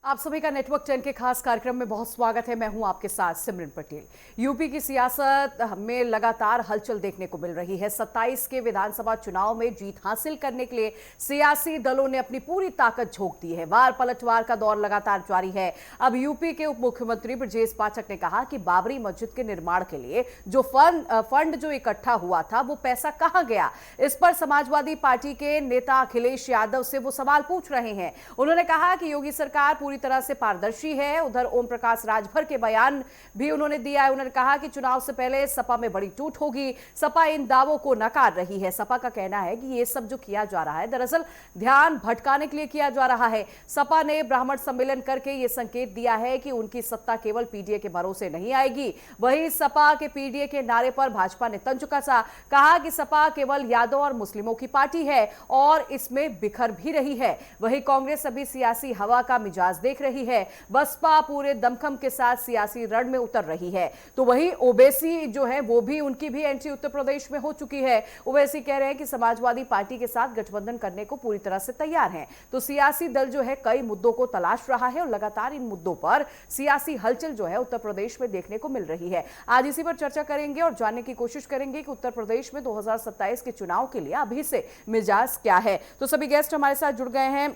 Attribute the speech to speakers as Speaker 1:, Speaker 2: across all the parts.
Speaker 1: आप सभी का नेटवर्क 10 के खास कार्यक्रम में बहुत स्वागत है। मैं हूं आपके साथ सिमरन पटेल। यूपी की सियासत में लगातार हलचल देखने को मिल रही है। 27 के विधानसभा चुनाव में जीत हासिल करने के लिए सियासी दलों ने अपनी पूरी ताकत झोंक दी है। वार पलटवार का दौर लगातार जारी है। अब यूपी के उप मुख्यमंत्री ब्रजेश पाठक ने कहा कि बाबरी मस्जिद के निर्माण के लिए जो फंड जो इकट्ठा हुआ था वो पैसा कहां गया, इस पर समाजवादी पार्टी के नेता अखिलेश यादव से वो सवाल पूछ रहे हैं। उन्होंने कहा कि योगी सरकार पूरी तरह से पारदर्शी है। उधर ओम प्रकाश राजभर के बयान भी उन्होंने दिया है। उन्होंने कहा कि चुनाव से पहले सपा में बड़ी टूट होगी। सपा इन दावों को नकार रही है। सपा का कहना है कि ये सब जो किया जा रहा है दरअसल ध्यान भटकाने के लिए किया जा रहा है। सपा ने ब्राह्मण सम्मेलन करके ये संकेत दिया है कि उनकी सत्ता केवल पीडीए के भरोसे नहीं आएगी। वहीं सपा के पीडीए के नारे पर भाजपा ने तंज कसा। कहा कि सपा केवल यादव और मुस्लिमों की पार्टी है और इसमें बिखर भी रही है। वहीं कांग्रेस अभी सियासी हवा का मिजाज देख रही है। बसपा पूरे दमखम के साथ सियासी रण में उतर रही है। तो वही ओवैसी जो है वो भी, उनकी भी एंट्री उत्तर प्रदेश में हो चुकी है। ओवैसी कह रहे हैं कि समाजवादी पार्टी के साथ गठबंधन करने को पूरी तरह से तैयार हैं। तो सियासी दल जो है कई मुद्दों को तलाश रहा है और लगातार इन मुद्दों पर सियासी हलचल जो है उत्तर प्रदेश में देखने को मिल रही है। आज इसी पर चर्चा करेंगे और जानने की कोशिश करेंगे कि उत्तर प्रदेश में 2027 के चुनाव के लिए अभी से मिजाज क्या है। तो सभी गेस्ट हमारे साथ जुड़ गए हैं।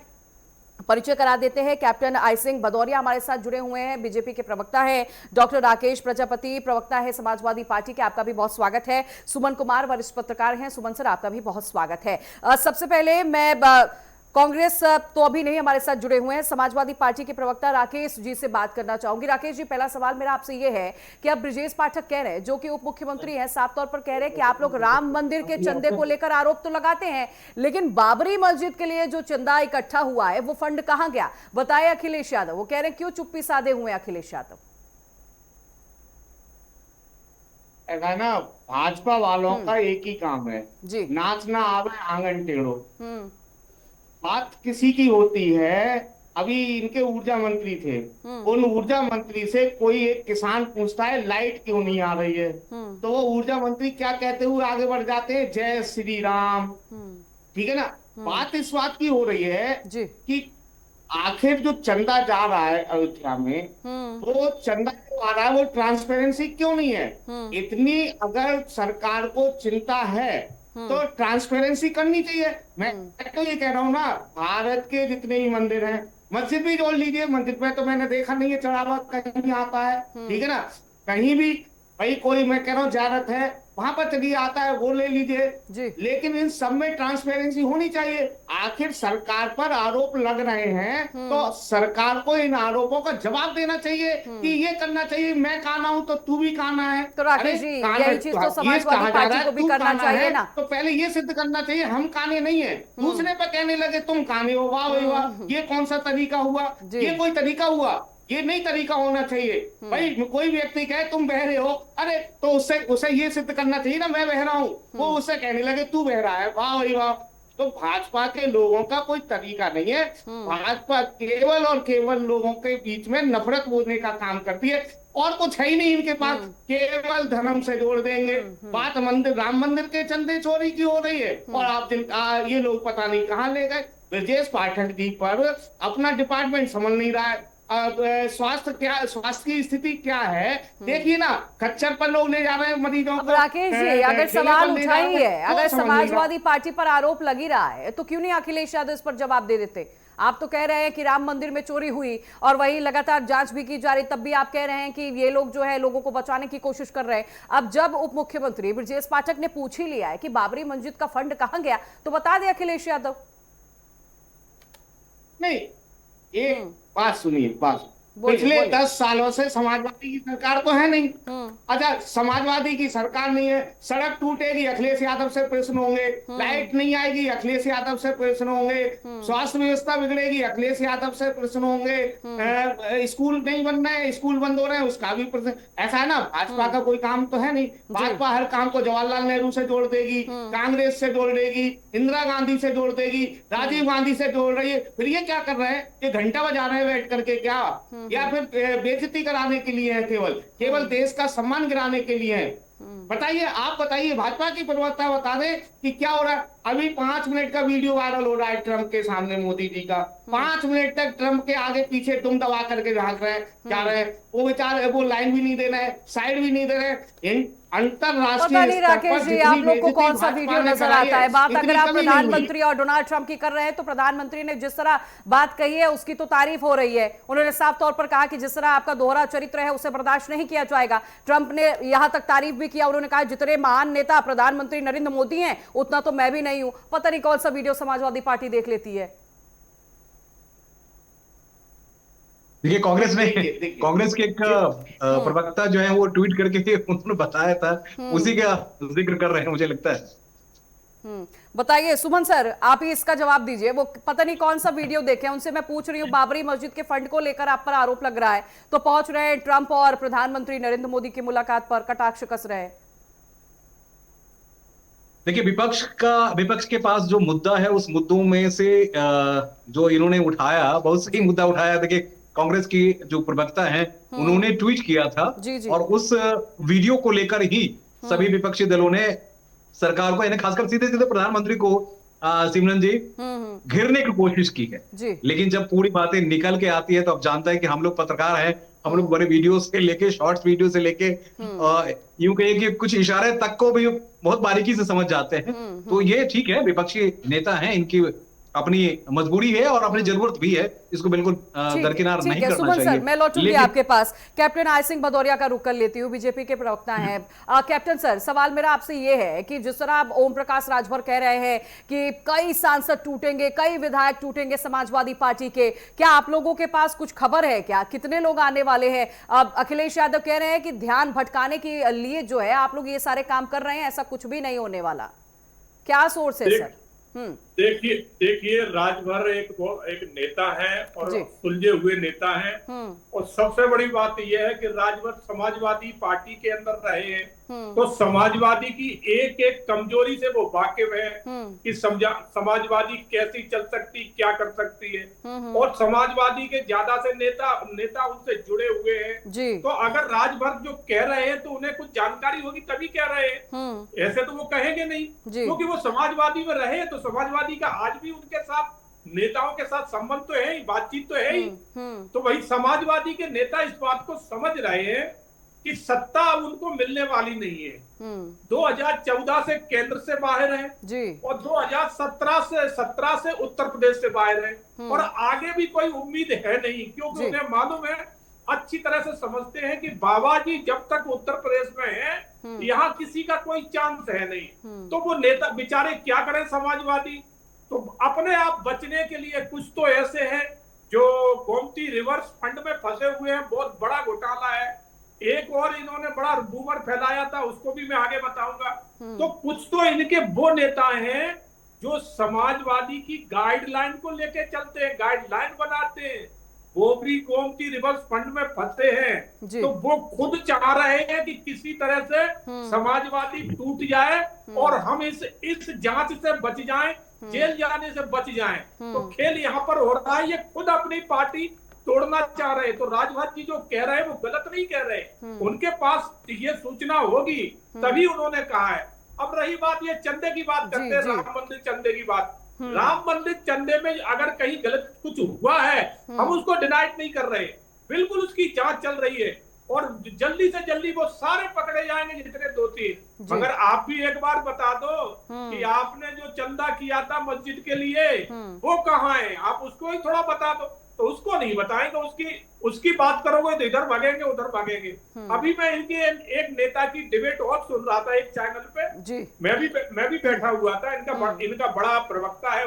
Speaker 1: परिचय करा देते हैं। कैप्टन आई सिंह भदौरिया हमारे साथ जुड़े हुए हैं, बीजेपी के प्रवक्ता हैं। डॉक्टर राकेश प्रजापति प्रवक्ता है समाजवादी पार्टी के, आपका भी बहुत स्वागत है। सुमन कुमार वरिष्ठ पत्रकार हैं। सुमन सर, आपका भी बहुत स्वागत है। सबसे पहले मैं कांग्रेस तो अभी नहीं हमारे साथ जुड़े हुए हैं, समाजवादी पार्टी के प्रवक्ता राकेश जी से बात करना चाहूंगी। राकेश जी, पहला सवाल मेरा आपसे ये है कि अब ब्रजेश पाठक कह रहे हैं, जो कि उप मुख्यमंत्री हैं, साफ तौर पर कह रहे हैं कि आप लोग राम मंदिर के चंदे को लेकर आरोप तो लगाते हैं, लेकिन बाबरी मस्जिद के लिए जो चंदा इकट्ठा हुआ है वो फंड कहां गया, बताए अखिलेश यादव। वो कह रहे हैं क्यों चुप्पी साधे हुए हैं अखिलेश यादव।
Speaker 2: ऐसा है ना, भाजपा वालों का एक ही काम है,
Speaker 1: जी।
Speaker 2: नाचना आवे आंगन टेढ़ो।
Speaker 1: हम्म।
Speaker 2: बात किसी की होती है। अभी इनके ऊर्जा मंत्री थे,
Speaker 1: हम्म।
Speaker 2: उन ऊर्जा मंत्री से कोई एक किसान पूछता है लाइट क्यों नहीं आ रही है,
Speaker 1: हम्म।
Speaker 2: तो वो ऊर्जा मंत्री क्या कहते हुए आगे बढ़ जाते हैं, जय श्री राम।
Speaker 1: हम्म।
Speaker 2: ठीक है ना। बात इस बात की हो रही है
Speaker 1: जी।
Speaker 2: कि आखिर जो चंदा जा रहा है अयोध्या में,
Speaker 1: हम्म।
Speaker 2: वो चंदा जो आ रहा है वो ट्रांसपेरेंसी क्यों नहीं है।
Speaker 1: हम्म।
Speaker 2: इतनी अगर सरकार को चिंता है तो ट्रांसपेरेंसी करनी चाहिए। मैं तो ये कह रहा हूँ ना, भारत के जितने भी मंदिर हैं, मस्जिद भी जोड़ लीजिए, मस्जिद में तो मैंने देखा नहीं है चढ़ावा कहीं आता है। ठीक है ना। कहीं भी भाई कोई, मैं कह रहा हूँ ज़ियारत है, वहां पर चलिए आता है, वो ले लीजिए
Speaker 1: जी।
Speaker 2: लेकिन इन सब में ट्रांसपेरेंसी होनी चाहिए। आखिर सरकार पर आरोप लग रहे हैं तो सरकार को इन आरोपों का जवाब देना चाहिए कि ये करना चाहिए। मैं काना हूं तो तू भी काना है।
Speaker 1: तो राकेश जी, यही चीज तो समाजवादी पार्टी को भी करना चाहिए ना।
Speaker 2: तो पहले ये सिद्ध करना चाहिए हम काने नहीं है, दूसरे पे कहने लगे तुम काने हो। वाह भाई वाह, ये कौन सा तरीका हुआ, ये कोई तरीका हुआ, ये नहीं तरीका होना चाहिए। भाई कोई व्यक्ति कहे तुम बहरे हो, अरे तो उससे उसे ये सिद्ध करना चाहिए ना मैं बह रहा हूं, वो उससे कहने लगे तू बह रहा है। वाह भाई वाह। तो भाजपा के लोगों का कोई तरीका नहीं है। भाजपा केवल और केवल लोगों के बीच में नफरत बोलने का काम करती है और कुछ है ही नहीं इनके पास। केवल धर्म से जोड़ देंगे। बात मंदिर, राम मंदिर के चंदे चोरी की हो रही है और आप ये लोग पता नहीं कहाँ ले गए। ब्रजेश पाठक जी पर अपना डिपार्टमेंट समझ नहीं रहा है। स्वास्थ्य की स्थिति क्या है देखिए ना, खच्चर पर लोग ले जा रहे हैं मरीजों को।
Speaker 1: राकेश जी, अगर सवाल उठा ही है, अगर
Speaker 2: तो
Speaker 1: समाजवादी पार्टी पर आरोप लग ही रहा है, तो क्यों नहीं अखिलेश यादव इस पर जवाब दे देते। आप तो कह रहे हैं कि राम मंदिर में चोरी हुई और वही लगातार जांच भी की जा रही, तब भी आप कह रहे हैं कि ये लोग जो है लोगों को बचाने की कोशिश कर रहे हैं। अब जब उप मुख्यमंत्री ब्रजेश पाठक ने पूछ ही लिया है कि बाबरी मस्जिद का फंड कहां गया, तो बता दे अखिलेश यादव।
Speaker 2: नहीं, एक बात सुनिए, बात
Speaker 1: बोलिए,
Speaker 2: पिछले
Speaker 1: बोलिए।
Speaker 2: 10 सालों से समाजवादी की सरकार तो है नहीं। अच्छा, समाजवादी की सरकार नहीं है, सड़क टूटेगी अखिलेश यादव से प्रश्न होंगे, लाइट नहीं आएगी अखिलेश यादव से प्रश्न होंगे, स्वास्थ्य व्यवस्था बिगड़ेगी अखिलेश यादव से प्रश्न होंगे, स्कूल नहीं बन रहे हैं, स्कूल बंद हो रहे हैं, उसका भी प्रश्न। ऐसा है ना, भाजपा का कोई काम तो है नहीं। भाजपा हर काम को जवाहरलाल नेहरू से जोड़ देगी, कांग्रेस से जोड़ देगी, इंदिरा गांधी से जोड़ देगी, राजीव गांधी से जोड़ रही है। फिर ये क्या कर रहे हैं, ये घंटा बजा रहे हैं बैठ करके क्या। या फिर बेइज्जती कराने के लिए है, केवल देश का सम्मान गिराने के लिए है। बताइए, आप बताइए, भाजपा की प्रवक्ता बता दे कि क्या हो रहा है। अभी 5 मिनट का वीडियो वायरल हो रहा है ट्रंप के सामने, मोदी जी का 5 मिनट तक ट्रंप के आगे पीछे दुम दबा करके भाग रहे हैं, जा रहे हैं। वो बेचारे, वो लाइन भी नहीं दे रहे हैं, साइड भी नहीं दे रहे हैं।
Speaker 1: पता
Speaker 2: अंतरराष्ट्रीय
Speaker 1: नहीं
Speaker 2: स्तर
Speaker 1: राकेश
Speaker 2: पर
Speaker 1: जी,
Speaker 2: जितनी
Speaker 1: आप लोग को
Speaker 2: बेइज्जती
Speaker 1: कौन सा
Speaker 2: भाजपा
Speaker 1: वीडियो
Speaker 2: ने
Speaker 1: नजर
Speaker 2: कराई
Speaker 1: आता है। बात
Speaker 2: इतनी
Speaker 1: अगर आप
Speaker 2: कभी नहीं हुई।
Speaker 1: प्रधानमंत्री और डोनाल्ड ट्रंप की कर रहे हैं तो प्रधानमंत्री ने जिस तरह बात कही है उसकी तो तारीफ हो रही है। उन्होंने साफ तौर पर कहा कि जिस तरह आपका दोहरा चरित्र है उसे बर्दाश्त नहीं किया जाएगा। ट्रंप ने यहां तक तारीफ भी किया, उन्होंने कहा जितने महान नेता प्रधानमंत्री नरेंद्र मोदी हैं उतना तो मैं भी नहीं हूं। पता नहीं कौन सा वीडियो समाजवादी पार्टी देख लेती है।
Speaker 3: देखिए,
Speaker 2: देखिए।
Speaker 3: कांग्रेस के एक प्रवक्ता जो है वो ट्वीट करके उन्होंने बताया था, उसी का जिक्र कर रहे हैं मुझे लगता है।
Speaker 1: बताइए सुमन सर, आप ही इसका जवाब दीजिए। वो पता नहीं कौन सा वीडियो देखे, उनसे मैं पूछ रही हूँ। बाबरी मस्जिद के फंड को लेकर आप पर आरोप लग रहा है तो पहुंच रहे हैं ट्रंप और प्रधानमंत्री नरेंद्र मोदी की मुलाकात पर कटाक्ष कस रहे हैं।
Speaker 3: देखिए, विपक्ष के पास जो मुद्दा है उस मुद्दों में से जो इन्होंने उठाया, बहुत सही मुद्दा उठाया। देखिए, कांग्रेस की जो प्रवक्ता हैं उन्होंने ट्वीट किया था
Speaker 1: जी।
Speaker 3: और उस वीडियो को लेकर ही सभी विपक्षी दलों ने सरकार को, यानी खासकर सीधे सीधे प्रधानमंत्री को, सिमरन जी, घेरने की कोशिश की है। लेकिन जब पूरी बातें निकल के आती है तो अब जानता है कि हम लोग पत्रकार हैं, हम लोग बड़े वीडियो से लेके, शॉर्ट्स वीडियो से लेके, यूं कहिए कि कुछ इशारे तक को भी बहुत बारीकी से समझ जाते हैं। तो ये ठीक है, विपक्षी नेता हैं, इनकी अपनी मजबूरी है और अपनी जरूरत भी है, इसको बिल्कुल दरकिनार नहीं करना
Speaker 1: सुमन
Speaker 3: चाहिए।
Speaker 1: सर, मैं लौटूंगी आपके पास। कैप्टन आर सिंह भदौरिया का रुख कर लेती हूँ, बीजेपी के प्रवक्ता हैं। कैप्टन सर, सवाल मेरा आपसे ये है कि जिस तरह आप ओम प्रकाश राजभर कह रहे हैं कि कई सांसद टूटेंगे, कई विधायक टूटेंगे समाजवादी पार्टी के, क्या आप लोगों के पास कुछ खबर है क्या, कितने लोग आने वाले हैं? अब अखिलेश यादव कह रहे हैं कि ध्यान भटकाने के लिए जो है आप लोग ये सारे काम कर रहे हैं, ऐसा कुछ भी नहीं होने वाला। क्या सोर्स है सर?
Speaker 4: देखिए, राजभर एक नेता है और सुलझे हुए नेता है। और सबसे बड़ी बात यह है कि राजभर समाजवादी पार्टी के अंदर रहे हैं, तो समाजवादी की एक एक कमजोरी से वो वाकिफ है कि समाजवादी कैसी चल सकती, क्या कर सकती है। और समाजवादी के ज्यादा से नेता उनसे जुड़े हुए हैं। तो अगर राजभर जो कह रहे हैं तो उन्हें कुछ जानकारी होगी तभी कह रहे हैं, ऐसे तो वो कहेंगे नहीं, क्योंकि वो समाजवादी में रहे। तो समाजवादी का आज भी उनके साथ, नेताओं के साथ संबंध तो है ही, बातचीत तो है ही। तो वही समाजवादी के नेता इस बात को समझ रहे हैं कि सत्ता उनको मिलने वाली नहीं है। 2014 से केंद्र से बाहर है और 2017 से उत्तर प्रदेश से बाहर है और आगे भी कोई उम्मीद है नहीं, क्योंकि उन्हें मालूम है, अच्छी तरह से समझते हैं कि बाबा जी जब तक उत्तर प्रदेश में हैं, यहाँ किसी का कोई चांस है नहीं। तो वो नेता बेचारे क्या करें समाजवादी? तो अपने आप बचने के लिए कुछ तो ऐसे हैं जो गोमती रिवर्स फंड में फंसे हुए हैं, बहुत बड़ा घोटाला है। एक और इन्होंने बड़ा रूमर फैलाया था, उसको भी मैं आगे बताऊंगा। तो कुछ तो इनके वो नेता हैं जो समाजवादी की गाइडलाइन को लेके चलते हैं, गाइडलाइन बनाते हैं, वो भी गोमती रिवर्स फंड में फंसे हैं। तो वो खुद चाह रहे हैं कि किसी तरह से समाजवादी टूट जाए और हम इस जांच से बच जाएं, जेल जाने से बच जाएं। तो खेल यहाँ पर हो रहा है, ये खुद अपनी पार्टी तोड़ना चाह रहे। तो राजभर जी जो कह रहे हैं वो गलत नहीं कह रहे, उनके पास ये सूचना होगी तभी उन्होंने कहा है। अब रही बात ये चंदे की बात करते हैं, राम मंदिर चंदे की बात। राम मंदिर चंदे में अगर कहीं गलत कुछ हुआ है, हम उसको डिनाइट नहीं कर रहे, बिल्कुल उसकी जांच चल रही है और जल्दी से जल्दी वो सारे पकड़े जाएंगे जितने दोषी। मगर आप भी एक बार बता दो कि आपने जो चंदा किया था मस्जिद के लिए वो कहाँ है, आप उसको ही थोड़ा बता दो। तो उसको नहीं बताएंगे, उसकी बात करोगे तो इधर भागेंगे उधर भागेंगे। अभी मैं इनके एक नेता की डिबेट और सुन रहा था एक चैनल पे, मैं भी बैठा हुआ था। इनका बड़ा प्रवक्ता है,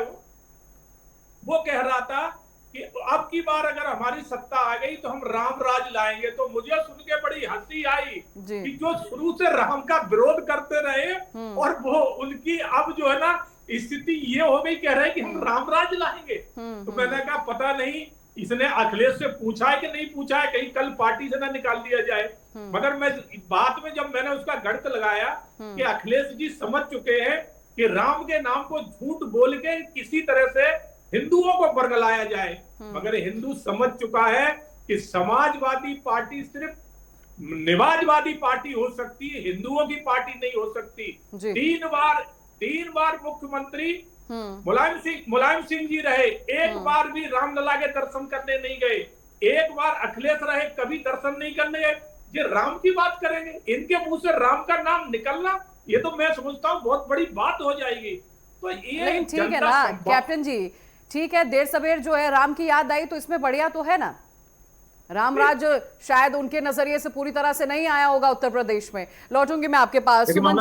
Speaker 4: वो कह रहा था कि अब की बार अगर हमारी सत्ता आ गई तो हम राम राज लाएंगे। तो मुझे सुन के बड़ी हंसी आई कि जो शुरू से राम का विरोध करते रहे और वो उनकी अब जो है ना स्थिति ये हो गई, कह रहे हैं कि हम राम राज लाएंगे। तो मैंने कहा पता नहीं इसने अखिलेश से पूछा है कि नहीं पूछा है, कहीं कल पार्टी से ना निकाल दिया जाए। मगर मैं बात में जब मैंने उसका गणित लगाया कि अखिलेश जी समझ चुके हैं कि राम के नाम को झूठ बोल के किसी तरह से हिंदुओं को बरगलाया जाए, मगर हिंदू समझ चुका है कि समाजवादी पार्टी सिर्फ निवाजवादी पार्टी हो सकती है, हिंदुओं की पार्टी नहीं हो सकती। 3 बार मुख्यमंत्री मुलायम सिंह जी रहे, एक बार भी रामलला के दर्शन करने नहीं गए, एक बार अखिलेश रहे, कभी दर्शन नहीं करने गए। ये राम की बात करेंगे, इनके मुंह से राम का नाम निकलना, ये तो मैं समझता हूँ बहुत बड़ी बात हो जाएगी। तो ये
Speaker 1: लेकिन ठीक है ना कैप्टन जी, ठीक है, देर सवेर जो है राम की याद आई तो इसमें बढ़िया तो है ना। रामराज शायद उनके नजरिए से पूरी तरह से नहीं आया होगा उत्तर प्रदेश में। लौटूंगी मैं आपके पास, सुमन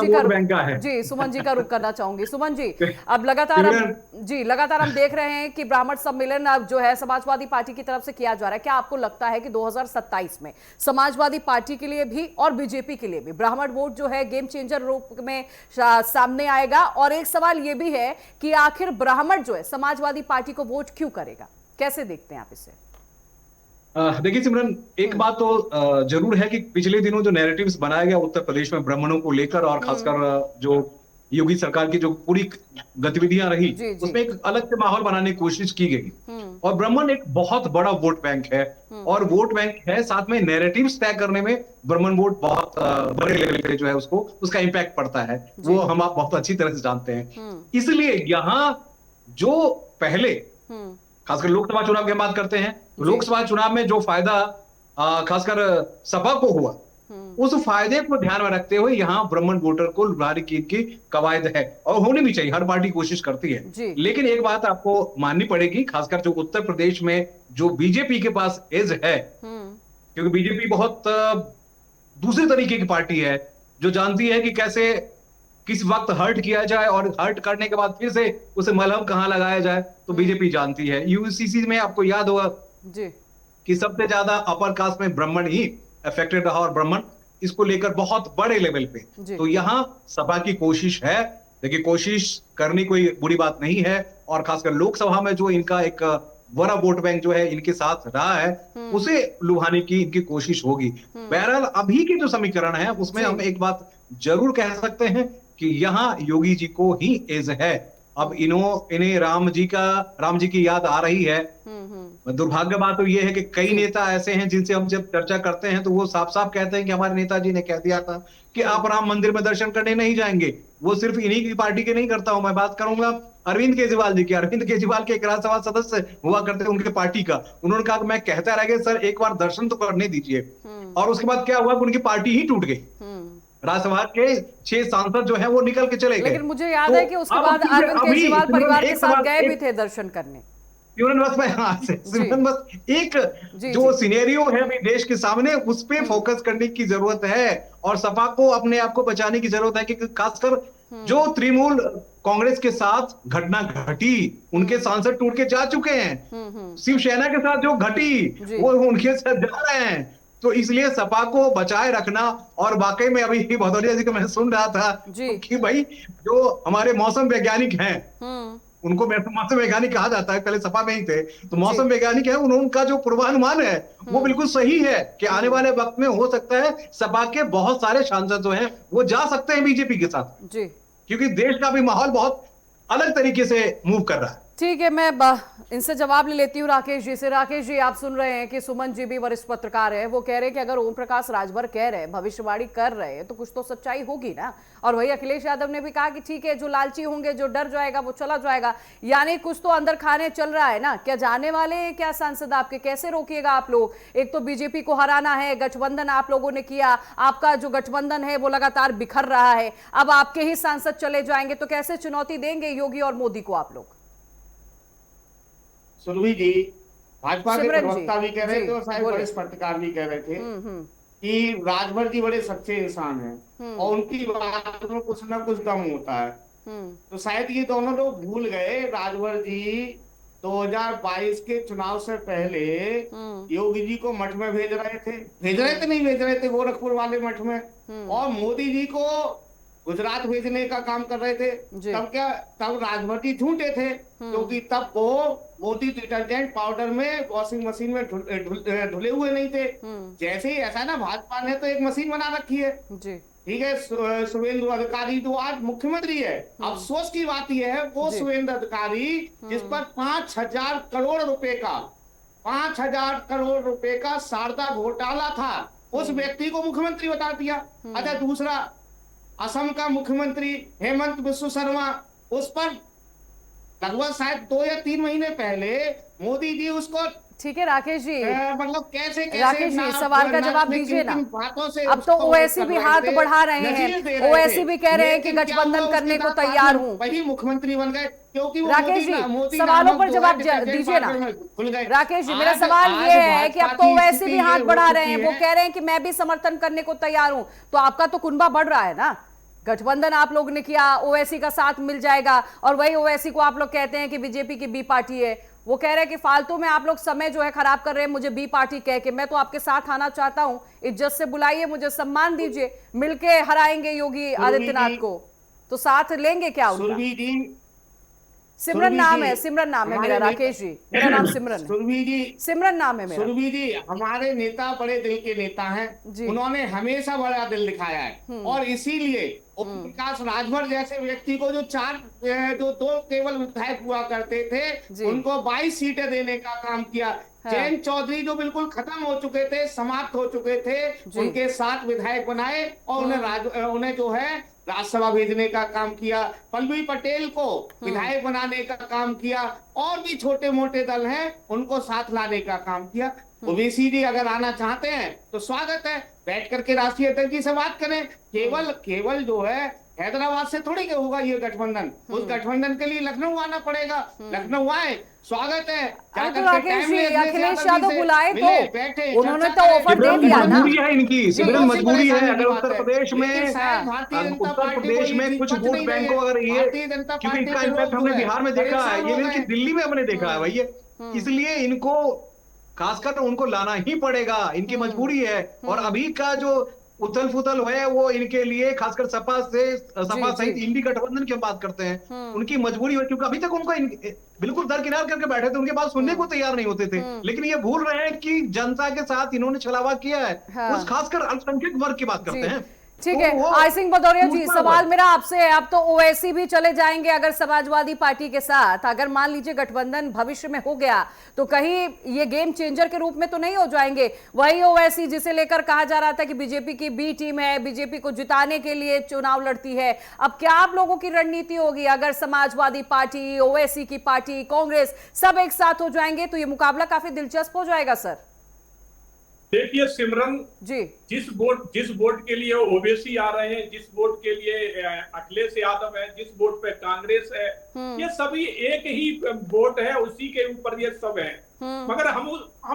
Speaker 1: जी का रुख करना चाहूंगी। सुमन जी, अब लगातार हम देख रहे हैं कि ब्राह्मण सम्मेलन अब जो है समाजवादी पार्टी की तरफ से किया जा रहा है। क्या आपको लगता है कि 2027 में समाजवादी पार्टी के लिए भी और बीजेपी के लिए भी ब्राह्मण वोट जो है गेम चेंजर रूप में सामने आएगा? और एक सवाल यह भी है कि आखिर ब्राह्मण जो है समाजवादी पार्टी को वोट क्यों करेगा, कैसे देखते हैं आप इसे?
Speaker 3: देखिए सिमरन, एक बात तो जरूर है कि पिछले दिनों जो नैरेटिव्स बनाया गया उत्तर प्रदेश में ब्राह्मणों को लेकर, और खासकर जो योगी सरकार की जो पूरी गतिविधियां रही, उसमें एक अलग से माहौल बनाने की कोशिश की गई। और ब्राह्मण एक बहुत बड़ा वोट बैंक है, और वोट बैंक है, साथ में नैरेटिव्स तय करने में ब्राह्मण वोट बहुत बड़े लेवल पे जो है उसका इम्पैक्ट पड़ता है, वो हम आप बहुत अच्छी तरह से जानते हैं। इसलिए यहाँ जो पहले खासकर लोकसभा चुनाव की बात करते हैं, तो लोकसभा चुनाव में जो फायदा खासकर सपा को हुआ, उस फायदे को ध्यान में रखते हुए यहाँ ब्राह्मण वोटर को लुभाने की कवायद है, और होनी भी चाहिए, हर पार्टी कोशिश करती है। लेकिन एक बात आपको माननी पड़ेगी, खासकर जो उत्तर प्रदेश में जो बीजेपी के पास एज है, क्योंकि बीजेपी बहुत दूसरे तरीके की पार्टी है, जो जानती है कि कैसे किस वक्त हर्ट किया जाए और हर्ट करने के बाद फिर से उसे मलहम कहां लगाया जाए, तो बीजेपी जानती है। यूसीसी में आपको याद होगा कि सबसे ज्यादा अपर कास्ट में ब्राह्मण ही अफेक्टेड रहा, और ब्राह्मण इसको लेकर बहुत बड़े लेवल पे। तो यहाँ सपा की कोशिश है, देखिए कोशिश करनी कोई बुरी बात नहीं है, और खासकर लोकसभा में जो इनका एक बड़ा वोट बैंक जो है इनके साथ रहा है, उसे लुभाने की इनकी कोशिश होगी। बहरहाल अभी के जो समीकरण है उसमें हम एक बात जरूर कह सकते हैं कि यहाँ योगी जी को ही एज है। अब इन्हें राम जी की याद आ रही है। दुर्भाग्य बात तो ये है कि कई नेता ऐसे हैं जिनसे हम जब चर्चा करते हैं तो वो साफ साफ कहते हैं कि हमारे नेताजी ने कह दिया था कि आप राम मंदिर में दर्शन करने नहीं जाएंगे। वो सिर्फ इन्हीं की पार्टी के नहीं करता हूं, मैं बात करूंगा अरविंद केजरीवाल जी की। अरविंद केजरीवाल के एक राज्यसभा सदस्य हुआ करते उनके पार्टी का, उन्होंने कहा मैं कहता रह गया सर एक बार दर्शन तो करने दीजिए, और उसके बाद क्या हुआ कि उनकी पार्टी ही टूट गई। राज्यसभा के 6 सांसद जो है वो निकल के चले गए।
Speaker 1: लेकिन मुझे याद है कि उसके बाद अरविंद केजरीवाल परिवार के साथ गए भी थे दर्शन करने।
Speaker 3: बस एक जो सिनेरियो है अभी देश के सामने, उस पे फोकस करने की जरूरत है, और सपा को अपने आप को बचाने की जरूरत है, कि खासकर जो तृणमूल कांग्रेस के साथ घटना घटी, उनके सांसद टूट के जा चुके हैं। शिवसेना के साथ जो घटी वो उनके साथ जा रहे हैं। तो इसलिए सपा को बचाए रखना, और वाकई में अभी भदौरिया जी को मैं सुन रहा था कि भाई जो हमारे मौसम वैज्ञानिक हैं, उनको मौसम वैज्ञानिक कहा जाता है, पहले सपा में ही थे, तो मौसम वैज्ञानिक है, उनका जो पूर्वानुमान है वो बिल्कुल सही है कि आने वाले वक्त में हो सकता है सपा के बहुत सारे सांसद जो हैं वो जा सकते हैं बीजेपी के साथ, क्योंकि देश का भी माहौल बहुत अलग तरीके से मूव कर रहा है।
Speaker 1: ठीक है, मैं इनसे जवाब ले लेती हूँ राकेश जी से। राकेश जी, आप सुन रहे हैं कि सुमन जी भी वरिष्ठ पत्रकार है, वो कह रहे हैं कि अगर ओम प्रकाश राजभर कह रहे हैं, भविष्यवाणी कर रहे हैं, तो कुछ तो सच्चाई होगी ना। और वही अखिलेश यादव ने भी कहा कि ठीक है, जो लालची होंगे, जो डर जाएगा वो चला जाएगा, यानी कुछ तो अंदर खाने चल रहा है ना। क्या जाने वाले क्या सांसद आपके, कैसे रोकिएगा आप लोग? एक तो बीजेपी को हराना है, गठबंधन आप लोगों ने किया, आपका जो गठबंधन है वो लगातार बिखर रहा है, अब आपके ही सांसद चले जाएंगे, तो कैसे चुनौती देंगे योगी और मोदी को आप लोग?
Speaker 2: सुरभि जी, भाजपा के प्रवक्ता भी कह रहे थे और शायद वरिष्ठ पत्रकार भी कह रहे थे कि राजभर जी बड़े सच्चे इंसान हैं, और उनकी बात में कुछ ना कुछ दम होता है। तो शायद ये दोनों लोग भूल गए, राजभर जी 2022 के चुनाव से पहले योगी जी को मठ में भेज रहे थे, नहीं भेज रहे थे गोरखपुर वाले मठ में, और मोदी जी को गुजरात भेजने का काम कर रहे थे। तब राजभर जी झूठे थे, क्योंकि तब वो मोदी डिटर्जेंट पाउडर में वॉशिंग मशीन में धुले हुए नहीं थे। जैसे ही ऐसा ना, भाजपा ने तो एक मशीन बना रखी है, ठीक है, शुभेंदु अधिकारी जो आज मुख्यमंत्री है। अफसोस की बात यह है वो शुभेंदु अधिकारी जिस पर 5,000 करोड़ रुपए का 5,000 करोड़ रुपए का शारदा घोटाला था, उस व्यक्ति को मुख्यमंत्री बता दिया। अच्छा, दूसरा, असम का मुख्यमंत्री हेमंत बिस्व शर्मा, उस पर लगभग शायद 2 या 3 महीने पहले मोदी जी उसको,
Speaker 1: ठीक है राकेश जी,
Speaker 2: मतलब कैसे
Speaker 1: राकेश जी सवाल का जवाब दीजिए ना। अब तो ओवैसी भी हाथ बढ़ा रहे हैं, ओवैसी भी कह रहे हैं कि गठबंधन करने को तैयार हूं।
Speaker 2: वही मुख्यमंत्री बन गए क्योंकि
Speaker 1: राकेश जी सवालों पर जवाब दीजिए ना। राकेश जी मेरा सवाल ये है कि अब तो ओवैसी भी हाथ बढ़ा रहे हैं, वो कह रहे हैं कि मैं भी समर्थन करने को तैयार हूं, तो आपका तो कुनबा बढ़ रहा है ना। गठबंधन आप लोग ने किया, ओवैसी का साथ मिल जाएगा, और वही ओवैसी को आप लोग कहते हैं कि बीजेपी की बी पार्टी है। वो कह रहे हैं कि फालतू में आप लोग समय जो है खराब कर रहे हैं मुझे बी पार्टी कह के। मैं तो आपके साथ आना चाहता हूं, इज्जत से बुलाइए, मुझे सम्मान दीजिए, मिलके हराएंगे योगी आदित्यनाथ को। तो साथ लेंगे क्या उनका? सिमरन नाम है, सिमरन नाम है मेरा, राकेश जी मेरा नाम सिमरन है।
Speaker 2: सुरभि जी,
Speaker 1: सिमरन नाम है मेरा।
Speaker 2: सुरभि जी हमारे नेता बड़े दिल के नेता हैं, उन्होंने हमेशा बड़ा दिल दिखाया है, और इसीलिए ओम प्रकाश राजभर जैसे व्यक्ति को जो 2 केवल विधायक हुआ करते थे, उनको 22 सीटें देने का काम किया। जैन चौधरी जो बिल्कुल खत्म हो चुके थे, समाप्त हो चुके थे, उनके 7 विधायक बनाए और उन्हें जो है राज्यसभा भेजने का काम किया। पल्लवी पटेल को विधायक बनाने का काम किया, और भी छोटे मोटे दल हैं उनको साथ लाने का काम किया। ओवैसी जी अगर आना चाहते हैं तो स्वागत है, बैठ करके राष्ट्रीय अध्यक्ष जी से बात करें। केवल जो है हैदराबाद से थोड़ी के होगा ये गठबंधन, उस गठबंधन के लिए लखनऊ आना पड़ेगा। लखनऊ आए, स्वागत है।
Speaker 1: अखिलेश यादव बुलाए तो उन्होंने तो ऑफर दे दिया ना।
Speaker 3: मजबूरी है इनकी, सिमरन मजबूरी है। अगर उत्तर प्रदेश में कुछ वोट बैंक को अगर ये, क्योंकि इसका इम्पैक्ट हमने बिहार में देखा है, ये नहीं कि दिल्ली में हमने देखा है भैया, इसलिए इनको खासकर उनको लाना ही पड़ेगा, इनकी मजबूरी है। और अभी का जो उथल फुथल है वो इनके लिए, खासकर सपा सहित इंडी गठबंधन की हम बात करते हैं, उनकी मजबूरी है, क्योंकि अभी तक उनको बिल्कुल दरकिनार करके बैठे थे, उनके पास सुनने को तैयार नहीं होते थे। लेकिन ये भूल रहे हैं कि जनता के साथ इन्होंने छलावा किया है। उस खासकर अल्पसंख्यक वर्ग की बात करते हैं।
Speaker 1: ठीक है, आई सिंह भदौरिया जी सवाल मेरा आपसे है, अब तो ओवैसी भी चले जाएंगे अगर समाजवादी पार्टी के साथ, अगर मान लीजिए गठबंधन भविष्य में हो गया तो कहीं ये गेम चेंजर के रूप में तो नहीं हो जाएंगे? वही ओवैसी जिसे लेकर कहा जा रहा था कि बीजेपी की बी टीम है, बीजेपी को जिताने के लिए चुनाव लड़ती है, अब क्या आप लोगों की रणनीति होगी अगर समाजवादी पार्टी, ओवैसी की पार्टी, कांग्रेस सब एक साथ हो जाएंगे तो ये मुकाबला काफी दिलचस्प हो जाएगा सर।
Speaker 4: देखिए सिमरन जी, जिस वोट के लिए ओवैसी आ रहे हैं, जिस वोट के लिए अखिलेश यादव है, जिस वोट पे कांग्रेस है, ये सभी एक ही वोट है, उसी के ऊपर ये सब है। मगर हम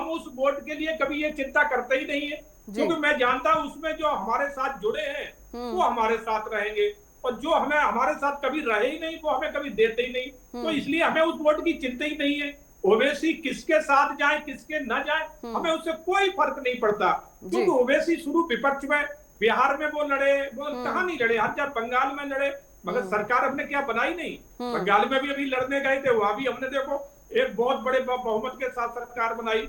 Speaker 4: उस वोट के लिए कभी ये चिंता करते ही नहीं है, क्योंकि मैं जानता हूं उसमें जो हमारे साथ जुड़े हैं वो हमारे साथ रहेंगे, और जो हमारे साथ कभी रहे ही नहीं वो हमें कभी देते ही नहीं, तो इसलिए हमें उस वोट की चिंता ही नहीं है। ओवैसी किसके साथ जाए किसके न जाए हमें उससे कोई फर्क नहीं पड़ता, क्योंकि ओवैसी शुरू विपक्ष में, बिहार में वो लड़े, वो कहाँ नहीं लड़े, हर जगह बंगाल में लड़े, मगर सरकार हमने क्या बनाई नहीं। बंगाल में भी अभी लड़ने गए थे, वहां भी हमने देखो एक बहुत बड़े बहुमत के साथ सरकार बनाई,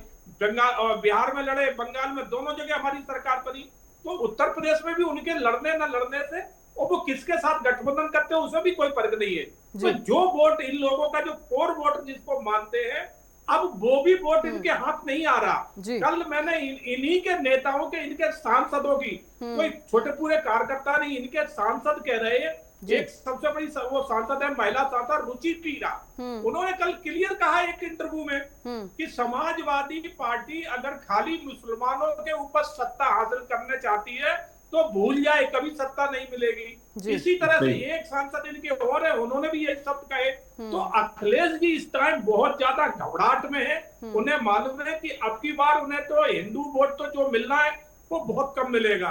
Speaker 4: बंगाल और बिहार में लड़े, बंगाल में, दोनों जगह हमारी सरकार बनी। तो उत्तर प्रदेश में भी उनके लड़ने न लड़ने से, और वो किसके साथ गठबंधन करते हैं उसमें भी कोई फर्क नहीं है। तो जो वोट इन लोगों का, जो कोर वोट जिसको मानते हैं, अब वो भी वोट इनके हाथ नहीं आ रहा। कल मैंने इन्हीं के नेताओं के, इनके सांसदों की, कोई छोटे पूरे कार्यकर्ता नहीं, इनके सांसद कह रहे हैं, एक सबसे बड़ी वो सांसद है महिला सांसद रुचि पीरा, उन्होंने कल क्लियर कहा एक इंटरव्यू में कि समाजवादी पार्टी अगर खाली मुसलमानों के ऊपर सत्ता हासिल करना चाहती है तो भूल जाए, कभी सत्ता नहीं मिलेगी। इसी तरह से एक सांसद इनके और है, उन्होंने भी ये शब्द कहे। तो अखिलेश जी इस टाइम बहुत ज्यादा घबराहट में है, उन्हें मालूम है कि अब की बार उन्हें तो हिंदू वोट तो जो मिलना है वो बहुत कम मिलेगा।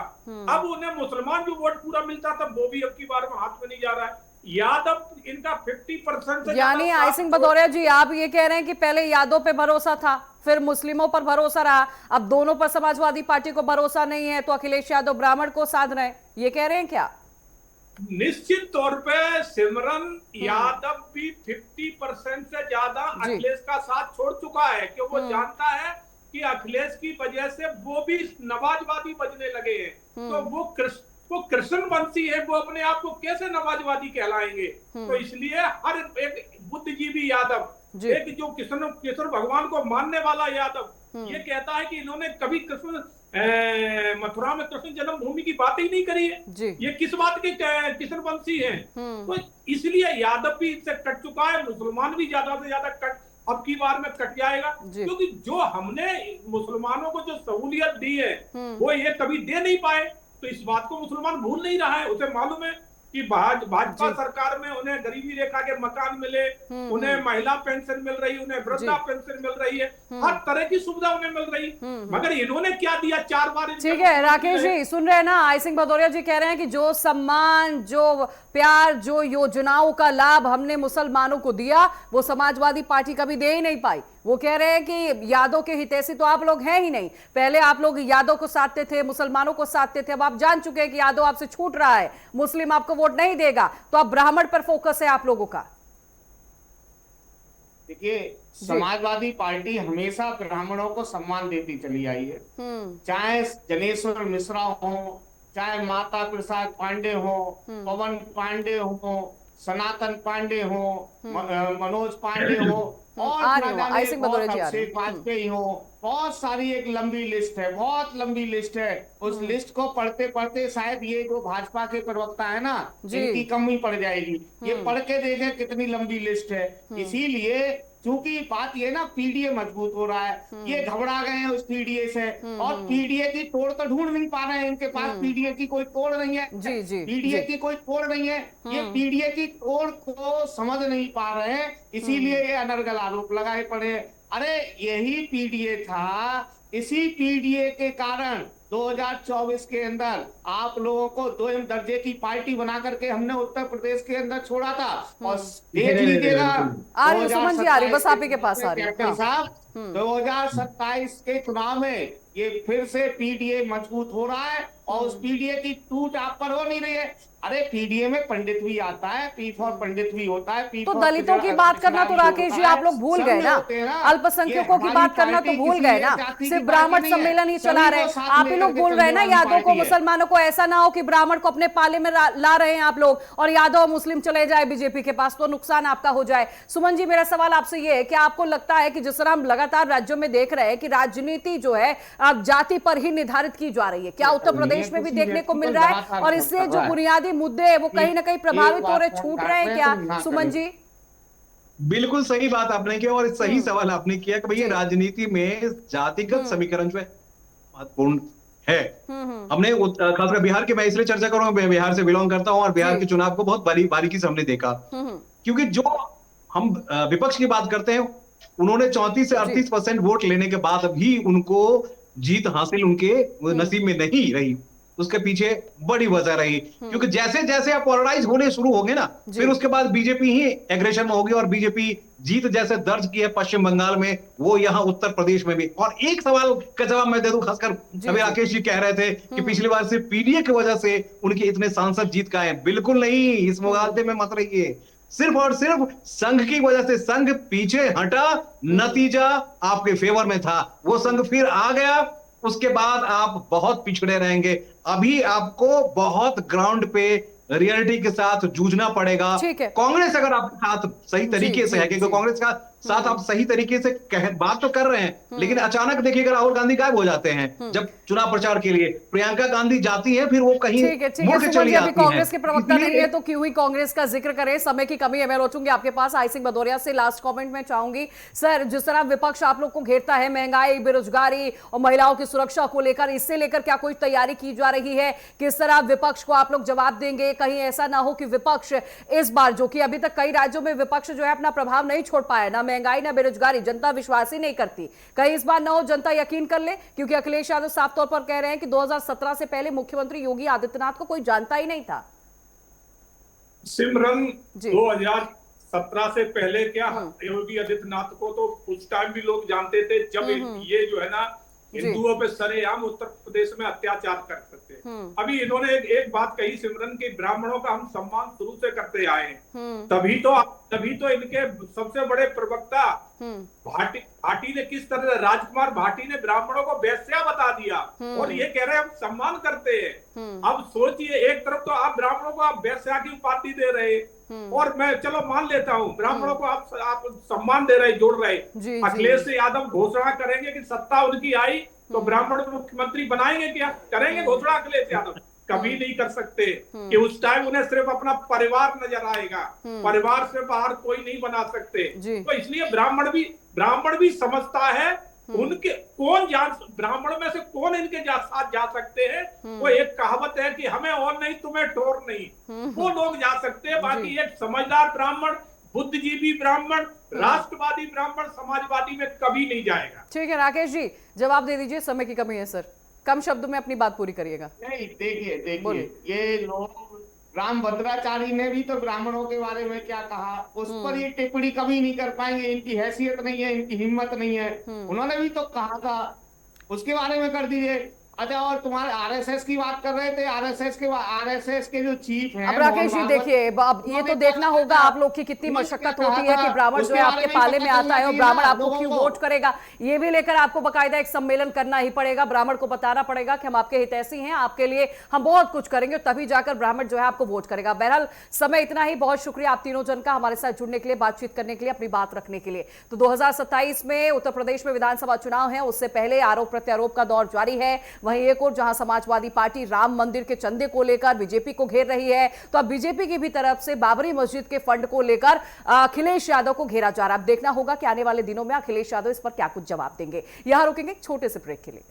Speaker 4: अब उन्हें मुसलमान जो वोट पूरा मिलता था वो भी अब की बार में हाथ में नहीं जा रहा है। यादव इनका 50% से, यानी
Speaker 1: आई सिंह भदौरिया जी आप ये कह रहे हैं कि पहले यादव पे भरोसा था, फिर मुस्लिमों पर भरोसा रहा, अब दोनों पर समाजवादी पार्टी को भरोसा नहीं है तो अखिलेश यादव ब्राह्मण को साध रहे हैं, ये कह रहे हैं क्या?
Speaker 4: निश्चित तौर पे सिमरन यादव भी 50% से ज्यादा अखिलेश का साथ छोड़ चुका है, कि वो जानता है कि अखिलेश की वजह से वो भी नवाजवादी बजने लगे हैं। तो वो कृष्ण वंशी है, वो अपने आप को कैसे नवाजवादी कहलाएंगे? तो इसलिए हर एक बुद्धिजीवी यादव एक जो कृष्ण भगवान को मानने वाला यादव ये कहता है कि इन्होंने कभी मथुरा में कृष्ण जन्मभूमि की बात ही नहीं करी है, ये किस बात के कृष्णवंशी हैं। तो इसलिए यादव भी इससे कट चुका है, मुसलमान भी ज्यादा से ज्यादा कट अब की बार में कट जाएगा, क्योंकि जो हमने मुसलमानों को जो सहूलियत दी है वो ये कभी दे नहीं पाए। तो इस बात को मुसलमान भूल नहीं रहा है, उसे मालूम है कि भाजपा सरकार में उन्हें गरीबी रेखा के मकान मिले, उन्हें महिला पेंशन मिल रही, उन्हें वृद्धा पेंशन मिल रही है, हर तरह की सुविधा उन्हें मिल रही, मगर इन्होंने क्या दिया 4 बार।
Speaker 1: ठीक है राकेश जी, सुन रहे हैं ना, आई सिंह भदौरिया जी कह रहे हैं कि जो सम्मान, जो प्यार, जो योजनाओं का लाभ हमने मुसलमानों को दिया वो समाजवादी पार्टी कभी दे ही नहीं पाई। वो कह रहे हैं कि यादव के हितैषी तो आप लोग हैं ही नहीं, पहले आप लोग यादव को साधते थे, मुसलमानों को साधते थे, अब आप जान चुके हैं कि यादव आपसे छूट रहा है, मुस्लिम आपको वोट नहीं देगा, तो अब ब्राह्मण पर फोकस है आप लोगों का।
Speaker 2: देखिए, समाजवादी पार्टी हमेशा ब्राह्मणों को सम्मान देती चली आई है, चाहे जनेश्वर मिश्रा हो, चाहे माता प्रसाद पांडे हो, पवन पांडे हो, सनातन पांडे हो, मनोज पांडे हो, और अभिषेक वाजपेयी हो, बहुत सारी एक लंबी लिस्ट है, बहुत लंबी लिस्ट है। उस लिस्ट को पढ़ते पढ़ते शायद ये जो भाजपा के प्रवक्ता है ना, इनकी कमी पड़ जाएगी। ये पढ़ के देखें कितनी लंबी लिस्ट है। इसीलिए क्योंकि बात ये ना, पीडीए मजबूत हो रहा है, ये घबरा गए हैं उस पीडीए से, और पीडीए की तोड़ तो ढूंढ नहीं पा रहे हैं, इनके पास पीडीए की कोई तोड़ नहीं है, पीडीए की कोई तोड़ नहीं है, ये पीडीए की तोड़ को समझ नहीं पा रहे हैं, इसीलिए ये अनर्गल आरोप लगाए पड़े। अरे यही पीडीए था, इसी पीडीए के कारण 2024 के अंदर आप लोगों को 2 दर्जे की पार्टी बना करके हमने उत्तर प्रदेश के अंदर छोड़ा था। और देख लीजिएगा,
Speaker 1: सुमन जी आ रही, बस आप ही के पास आ रही
Speaker 2: साहब, 2027 के चुनाव में ये फिर से पीडीए मजबूत हो रहा है, और उस पीडीए की टूट आप पर हो नहीं रही है। अरे पीडीए में पंडित भी आता है, पी फॉर पंडित भी होता है,
Speaker 1: तो दलितों की बात करना तो राकेश जी आप लोग भूल गए ना, अल्पसंख्यकों की बात करना तो भूल गए ना, सिर्फ ब्राह्मण सम्मेलन ही चला रहे, आप ही लोग बोल रहे हैं ना यादव को, मुसलमानों को, ऐसा ना हो कि ब्राह्मण को अपने पाले में ला रहे हैं आप लोग, और यादव मुस्लिम चले जाए बीजेपी के पास, तो नुकसान आपका हो जाए। सुमन जी, मेरा सवाल आपसे ये है कि आपको लगता है कि जिस तरह हम लगातार राज्यों में देख रहे हैं कि राजनीति जो है अब जाति पर ही निर्धारित की जा रही है, क्या उत्तर प्रदेश में भी देखने को मिल रहा है, और इससे जो बुनियादी मुद्दे हैं वो कहीं ना कहीं प्रभावित हो रहे, छूट रहे हैं क्या? सुमन जी,
Speaker 3: बिल्कुल सही बात आपने की, और सही सवाल आपने किया कि भैया राजनीति में जातिगत समीकरण जो है महत्वपूर्ण है। हमने खासकर बिहार की, मैं इसलिए चर्चा करूंगा, बिहार से बिलोंग करता हूं, और बिहार के चुनाव को बहुत बारीकी से हमने देखा, क्योंकि जो हम विपक्ष की बात करते हैं, उन्होंने 34 से 38% वोट लेने के बाद भी उनको जीत हासिल उनके नसीब में नहीं रही। उसके पीछे बड़ी वजह रही, क्योंकि जैसे जैसे आप पोलराइज होने शुरू होंगे ना, फिर उसके बाद बीजेपी ही एग्रेशन में होगी, और बीजेपी जीत जैसे दर्ज की है पश्चिम बंगाल में, वो यहाँ उत्तर प्रदेश में भी। और एक सवाल का जवाब मैं दे दूं, खासकर अभी राकेश जी कह रहे थे कि पिछली बार सिर्फ पीडीए की वजह से उनके इतने सांसद जीत का है, बिल्कुल नहीं, इस मुगालते में मत रहिए, सिर्फ और सिर्फ संघ की वजह से। संघ पीछे हटा, नतीजा आपके फेवर में था, वो संघ फिर आ गया, उसके बाद आप बहुत पिछड़े रहेंगे। अभी आपको बहुत ग्राउंड पे रियलिटी के साथ जूझना पड़ेगा। कांग्रेस अगर आपके साथ सही तरीके से है, क्योंकि कांग्रेस का साथ आप सही तरीके से बात तो कर रहे हैं, लेकिन अचानक देखिएगा राहुल गांधी गायब हो जाते हैं जब चुनाव प्रचार के लिए, प्रियंका गांधी जाती है, फिर वो कहीं मुड़ के चली जाती हैं।
Speaker 1: कांग्रेस के प्रवक्ता नहीं है तो क्यों ही कांग्रेस का जिक्र करें, समय की कमी है। मैं लौटूंगी आपके पास, आई सिंह भदौरिया से लास्ट कमेंट में चाहूंगी। सर, जिस तरह विपक्ष आप लोग को घेरता है, महंगाई, बेरोजगारी और महिलाओं की सुरक्षा को लेकर, इससे लेकर क्या कोई तैयारी की जा रही है? किस तरह विपक्ष को आप लोग जवाब देंगे? कहीं ऐसा ना हो कि विपक्ष इस बार, जो कि अभी तक कई राज्यों में विपक्ष जो है अपना प्रभाव नहीं छोड़ पाया, ना महंगाई ना बेरोजगारी, जनता विश्वास ही नहीं करती, कहीं इस बार ना हो जनता यकीन कर ले? क्योंकि अखिलेश यादव साफ तौर पर कह रहे हैं कि 2017 से पहले मुख्यमंत्री योगी आदित्यनाथ को कोई जानता ही नहीं था।
Speaker 4: सिमरन, 2017 से पहले क्या योगी आदित्यनाथ को तो उस टाइम भी लोग जानते थे, जब ये जो है ना हिंदुओं पे सरेआम उत्तर प्रदेश में अत्याचार कर सकते हैं। अभी इन्होंने एक बात कही सिमरन की, ब्राह्मणों का हम सम्मान शुरू से करते आए हैं, तभी तो इनके सबसे बड़े प्रवक्ता भाटी ने किस तरह, राजकुमार भाटी ने ब्राह्मणों को वेश्या बता दिया, और ये कह रहे हैं हम सम्मान करते हैं। अब सोचिए, एक तरफ तो आप ब्राह्मणों को आप वेश्या की उपाधि दे रहे, और मैं चलो मान लेता हूँ ब्राह्मणों को आप सम्मान दे रहे, जोड़ रहे, अखिलेश यादव घोषणा करेंगे कि सत्ता उनकी आई तो ब्राह्मण मुख्यमंत्री बनाएंगे, क्या करेंगे घोषणा अखिलेश यादव? कभी नहीं कर सकते कि उस टाइम उन्हें सिर्फ अपना परिवार नजर आएगा, परिवार से बाहर कोई नहीं बना सकते। तो इसलिए ब्राह्मण भी समझता है उनके कौन ब्राह्मण में से कौन इनके साथ जा सकते हैं। वो एक कहावत है कि हमें और नहीं तुम्हें ठोर नहीं, वो लोग जा सकते हैं। बाकी एक समझदार ब्राह्मण, बुद्धिजीवी ब्राह्मण, राष्ट्रवादी ब्राह्मण समाजवादी में कभी नहीं जाएगा।
Speaker 1: ठीक है राकेश जी, जवाब दे दीजिए, समय की कमी है सर, कम शब्दों में अपनी बात पूरी करिएगा।
Speaker 2: नहीं, देखिए ये लोग, राम भद्राचारी ने भी तो ब्राह्मणों के बारे में क्या कहा, उस पर ये टिप्पणी कभी नहीं कर पाएंगे, इनकी हैसियत नहीं है, इनकी हिम्मत नहीं है। उन्होंने भी तो कहा था, उसके बारे में कर दीजिए। अच्छा, और तुम्हारे आरएसएस की बात कर रहे थे, आरएसएस के जो चीफ हैं,
Speaker 1: अब राकेश जी देखिए, अब ये तो देखना होगा आप लोग की कितनी मशक्कत होती है कि ब्राह्मण जो है आपके पाले में आता है और ब्राह्मण आपको क्यों वोट करेगा। ये भी लेकर आपको बकायदा एक सम्मेलन करना ही पड़ेगा, ब्राह्मण को बताना पड़ेगा कि हम आपके हितैषी हैं, आपके लिए हम बहुत कुछ करेंगे, तभी जाकर ब्राह्मण जो है आपको वोट करेगा। बहरहाल समय इतना ही, बहुत शुक्रिया आप तीनों जन का हमारे साथ जुड़ने के लिए, बातचीत करने के लिए, अपनी बात रखने के लिए। तो 2027 में उत्तर प्रदेश में विधानसभा चुनाव है, उससे पहले आरोप प्रत्यारोप का दौर जारी है। वहीं एक और जहां समाजवादी पार्टी राम मंदिर के चंदे को लेकर बीजेपी को घेर रही है, तो अब बीजेपी की भी तरफ से बाबरी मस्जिद के फंड को लेकर अखिलेश यादव को घेरा जा रहा है। अब देखना होगा कि आने वाले दिनों में अखिलेश यादव इस पर क्या कुछ जवाब देंगे। यहां रुकेंगे एक छोटे से ब्रेक के लिए।